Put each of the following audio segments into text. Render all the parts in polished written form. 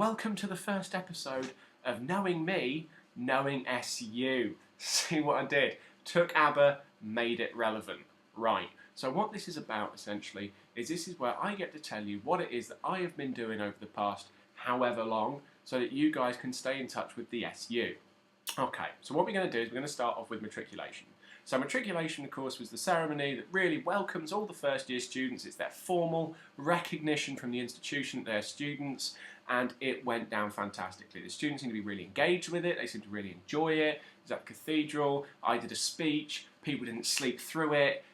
welcome to the first episode of Knowing Me, Knowing SU. See what I did? Took ABBA, made it relevant. Right, so what this is about essentially is this is where I get to tell you what it is that I have been doing over the past however long so that you guys can stay in touch with the SU. Okay, so what we're going to do is we're going to start off with matriculation. So matriculation, of course, was the ceremony that really welcomes all the first year students. It's their formal recognition from the institution that they're students, and it went down fantastically. The students seem to be really engaged with it. They seem to really enjoy it. It was at the cathedral. I did a speech. People didn't sleep through it.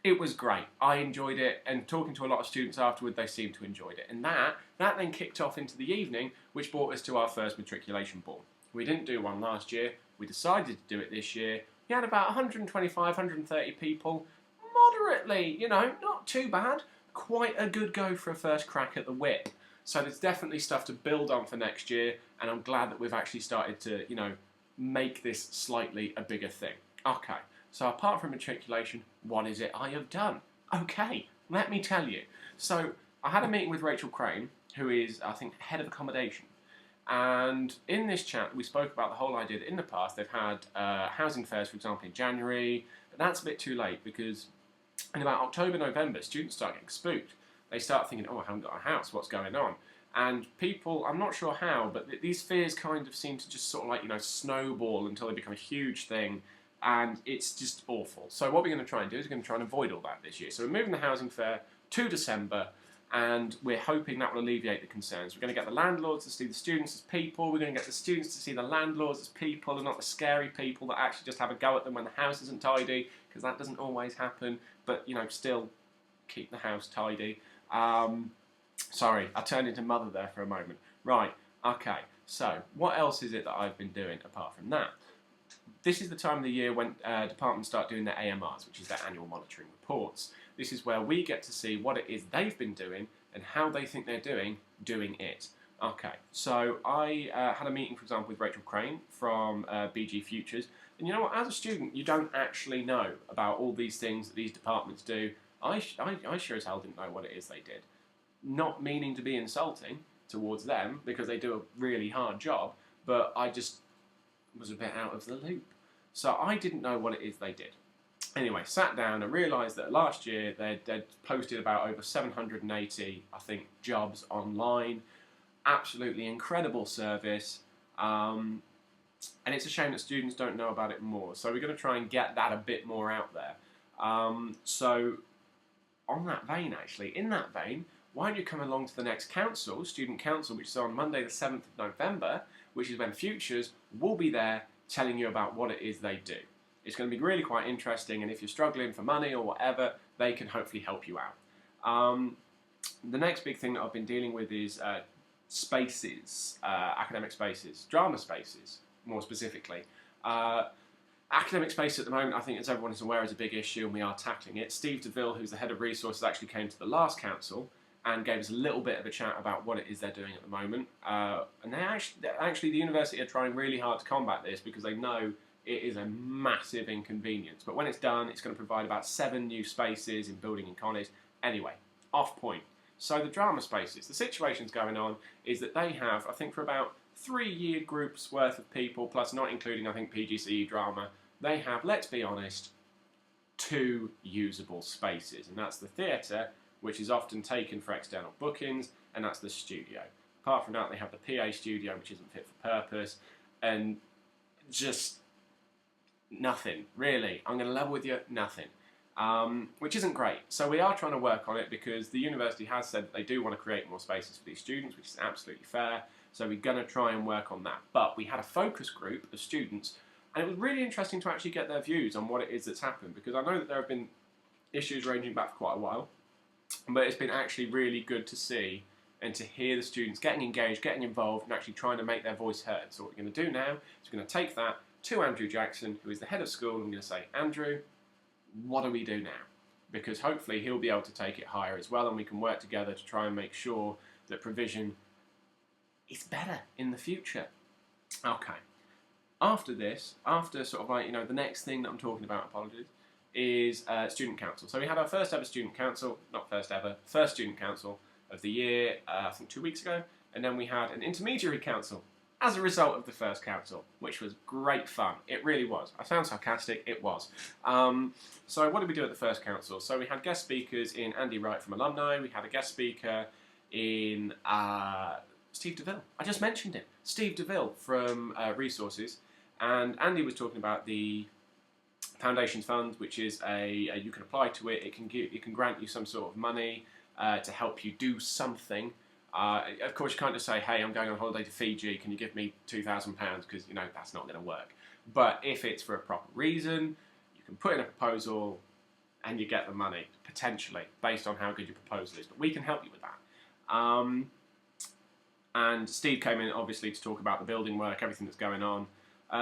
It was great. I enjoyed it, and talking to a lot of students afterward, they seemed to enjoy it. And that then kicked off into the evening, which brought us to our first matriculation ball. We didn't do one last year. We decided to do it this year. We had about 125, 130 people. Moderately, not too bad. Quite a good go for a first crack at the whip. So there's definitely stuff to build on for next year, and I'm glad that we've actually started to, make this slightly a bigger thing. Okay, so apart from matriculation, what is it I have done? Okay, let me tell you. So I had a meeting with Rachel Crane, who is, I think, head of accommodation. And in this chat, we spoke about the whole idea that in the past they've had housing fairs, for example, in January, but that's a bit too late because in about October, November, students start getting spooked. They start thinking, oh, I haven't got a house, what's going on? And people, I'm not sure how, but these fears kind of seem to just sort of snowball until they become a huge thing, and it's just awful. So what we're going to try and do is we're going to try and avoid all that this year. So we're moving the housing fair to December, and we're hoping that will alleviate the concerns. We're going to get the landlords to see the students as people. We're going to get the students to see the landlords as people and not the scary people that actually just have a go at them when the house isn't tidy, because that doesn't always happen. But, still keep the house tidy. Sorry, I turned into mother there for a moment. Right, okay. So, what else is it that I've been doing apart from that? This is the time of the year when departments start doing their AMRs, which is their annual monitoring reports. This is where we get to see what it is they've been doing and how they think they're doing it. Okay, so I had a meeting, for example, with Rachel Crane from BG Futures. And you know what, as a student, you don't actually know about all these things that these departments do. I sure as hell didn't know what it is they did. Not meaning to be insulting towards them, because they do a really hard job, but I just was a bit out of the loop. So I didn't know what it is they did. Anyway, sat down and realised that last year they'd posted about over 780, I think, jobs online. Absolutely incredible service. And it's a shame that students don't know about it more. So we're going to try and get that a bit more out there. So on that vein, actually, in that vein, why don't you come along to the next council, Student Council, which is on Monday the 7th of November, which is when Futures will be there telling you about what it is they do. It's going to be really quite interesting, and if you're struggling for money or whatever, they can hopefully help you out. The next big thing that I've been dealing with is spaces, academic spaces, drama spaces, more specifically. Academic space at the moment, I think, as everyone is aware, is a big issue, and we are tackling it. Steve DeVille, who's the head of resources, actually came to the last council and gave us a little bit of a chat about what it is they're doing at the moment. And actually, the university are trying really hard to combat this because they know it is a massive inconvenience. But when it's done, it's going to provide about 7 new spaces in building and college. Anyway, off point. So the drama spaces, the situation's going on is that they have, I think for about 3-year groups worth of people, plus not including, I think, PGCE drama, they have, let's be honest, 2 usable spaces. And that's the theatre, which is often taken for external bookings, and that's the studio. Apart from that, they have the PA studio, which isn't fit for purpose, and just nothing, really. I'm going to level with you, nothing. Which isn't great. So we are trying to work on it because the university has said that they do want to create more spaces for these students, which is absolutely fair. So we're going to try and work on that. But we had a focus group of students, and it was really interesting to actually get their views on what it is that's happened, because I know that there have been issues ranging back for quite a while, but it's been actually really good to see and to hear the students getting engaged, getting involved, and actually trying to make their voice heard. So what we're going to do now is we're going to take that to Andrew Jackson, who is the head of school, and I'm going to say, Andrew, what do we do now? Because hopefully he'll be able to take it higher as well, and we can work together to try and make sure that provision is better in the future. Okay. After this, after sort of the next thing that I'm talking about, apologies, is student council. So we had our first ever student council, not first ever, first student council of the year, I think 2 weeks ago, and then we had an intermediary council as a result of the first council, which was great fun. It really was. I sound sarcastic, it was. So what did we do at the first council? So we had guest speakers in Andy Wright from Alumni, we had a guest speaker in Steve DeVille. I just mentioned him. Steve DeVille from Resources, and Andy was talking about the Foundations Fund, which is you can apply to it. It can grant you some sort of money to help you do something. Of course, you can't just say, "Hey, I'm going on holiday to Fiji. Can you give me £2,000?" Because that's not going to work. But if it's for a proper reason, you can put in a proposal, and you get the money potentially based on how good your proposal is. But we can help you with that. And Steve came in obviously to talk about the building work, everything that's going on.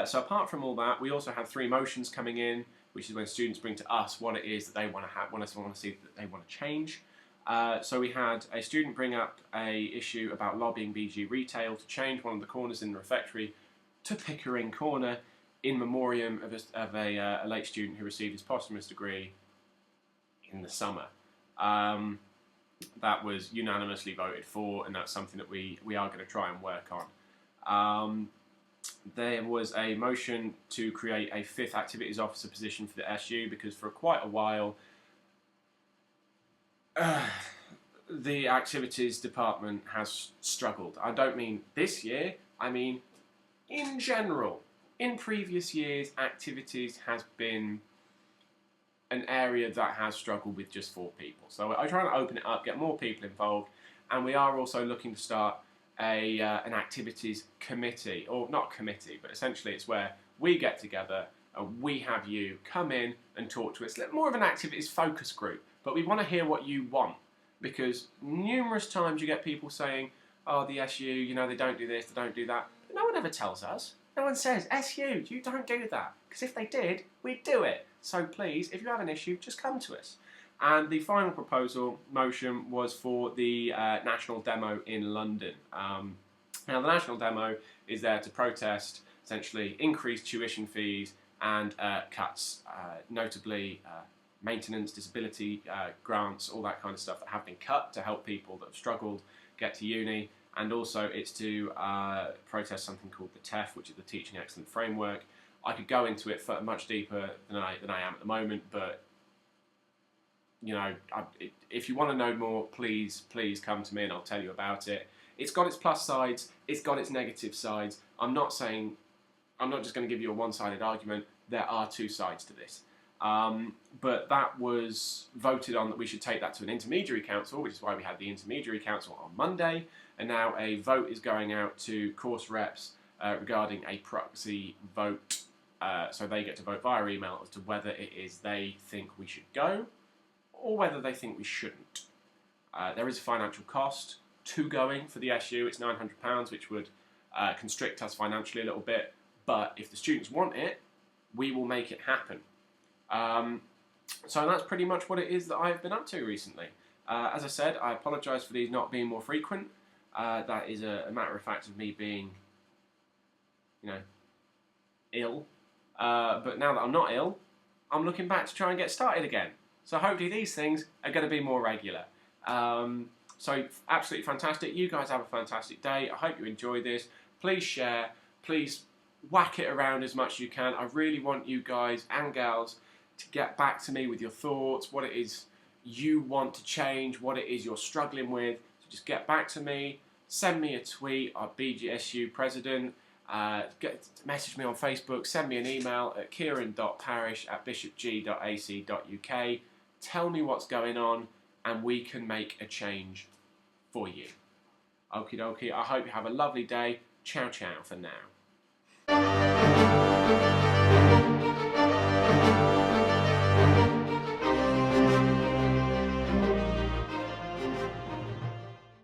So apart from all that, we also had 3 motions coming in, which is when students bring to us what it is that they want to have, want to see that they want to change. So we had a student bring up a issue about lobbying BG Retail to change one of the corners in the refectory to Pickering Corner in memoriam of a late student who received his posthumous degree in the summer. That was unanimously voted for, and that's something that we are going to try and work on. There was a motion to create a 5th activities officer position for the SU because for quite a while the activities department has struggled. I don't mean this year, I mean in general. In previous years, activities has been an area that has struggled with just 4 people. So I try to open it up, get more people involved, and we are also looking to start an activities committee, or not committee, but essentially it's where we get together and we have you come in and talk to us. More of an activities focus group, but we want to hear what you want, because numerous times you get people saying, "Oh, the SU, they don't do this, they don't do that." But no one ever tells us. No one says, "SU, you don't do that," because if they did, we'd do it. So please, if you have an issue, just come to us. And the final proposal motion was for the national demo in London. Now, the national demo is there to protest, essentially, increased tuition fees and cuts, notably maintenance, disability grants, all that kind of stuff that have been cut to help people that have struggled get to uni. And also it's to protest something called the TEF, which is the Teaching Excellence Framework. I could go into it much deeper than I am at the moment, but if you want to know more, please come to me and I'll tell you about it. It's got its plus sides, it's got its negative sides. I'm not just going to give you a one-sided argument. There are 2 sides to this. But that was voted on that we should take that to an intermediary council, which is why we had the intermediary council on Monday. And now a vote is going out to course reps regarding a proxy vote. So they get to vote via email as to whether it is they think we should go or whether they think we shouldn't. There is a financial cost to going for the SU. It's £900, which would constrict us financially a little bit. But if the students want it, we will make it happen. So that's pretty much what it is that I've been up to recently. As I said, I apologise for these not being more frequent. That is a matter of fact of me being, ill. But now that I'm not ill, I'm looking back to try and get started again. So hopefully these things are going to be more regular. So absolutely fantastic. You guys have a fantastic day. I hope you enjoy this. Please share. Please whack it around as much as you can. I really want you guys and gals to get back to me with your thoughts, what it is you want to change, what it is you're struggling with. So just get back to me. Send me a tweet at BGSU President. Message me on Facebook. Send me an email at kieran.parish@bishopg.ac.uk. Tell me what's going on and we can make a change for you. Okie dokie. I hope you have a lovely day. Ciao ciao for now.